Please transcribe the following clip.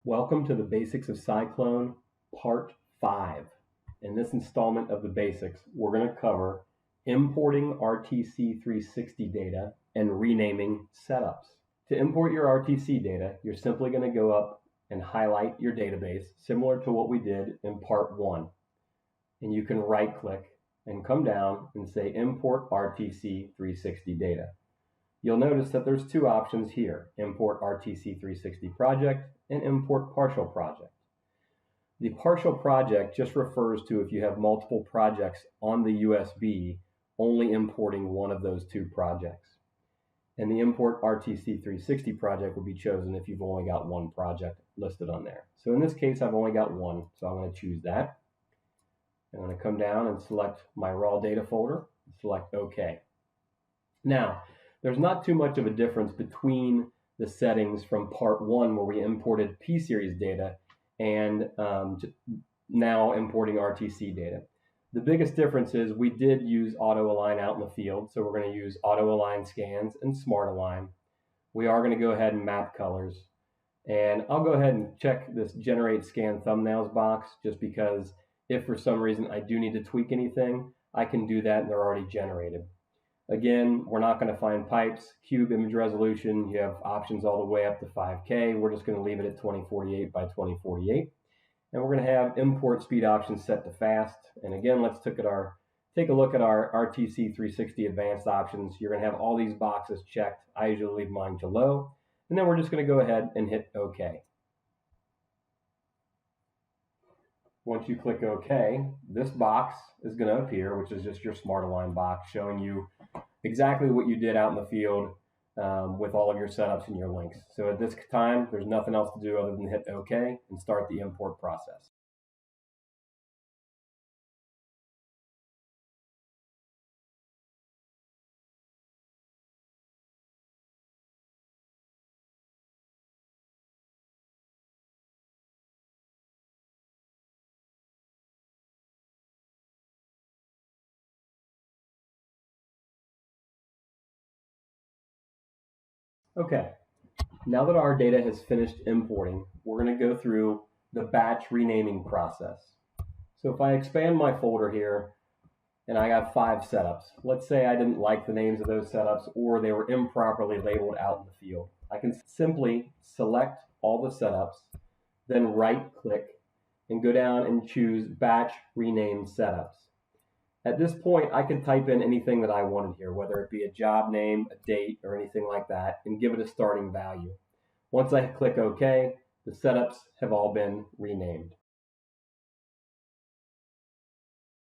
Welcome to the Basics of Cyclone, Part 5. In this installment of the Basics, we're going to cover importing RTC360 data and renaming setups. To import your RTC data, you're simply going to go up and highlight your database, similar to what we did in Part 1. And you can right-click and come down and say Import RTC360 data. You'll notice that there's two options here, Import RTC360 Project and Import Partial Project. The partial project just refers to if you have multiple projects on the USB, only importing one of those two projects. And the Import RTC360 project will be chosen if you've only got one project listed on there. So in this case, I've only got one, so I'm going to choose that. I'm going to come down and select my raw data folder and select OK. Now, there's not too much of a difference between the settings from Part 1 where we imported P-Series data and now importing RTC data. The biggest difference is we did use auto-align out in the field, so we're going to use auto-align scans and smart align. We are going to go ahead and map colors. And I'll go ahead and check this generate scan thumbnails box just because if for some reason I do need to tweak anything, I can do that and they're already generated. Again, we're not going to find pipes, cube image resolution. You have options all the way up to 5K. We're just going to leave it at 2048 by 2048. And we're going to have import speed options set to fast. And again, let's take a look at our RTC360 advanced options. You're going to have all these boxes checked. I usually leave mine to low. And then we're just going to go ahead and hit OK. Once you click OK, this box is going to appear, which is just your Smart Align box showing you exactly what you did out in the field with all of your setups and your links. So at this time, there's nothing else to do other than hit OK and start the import process. Okay, now that our data has finished importing, we're going to go through the batch renaming process. So if I expand my folder here and I got 5 setups, let's say I didn't like the names of those setups or they were improperly labeled out in the field. I can simply select all the setups, then right click and go down and choose batch rename setups. At this point, I can type in anything that I wanted here, whether it be a job name, a date, or anything like that, and give it a starting value. Once I click OK, the setups have all been renamed.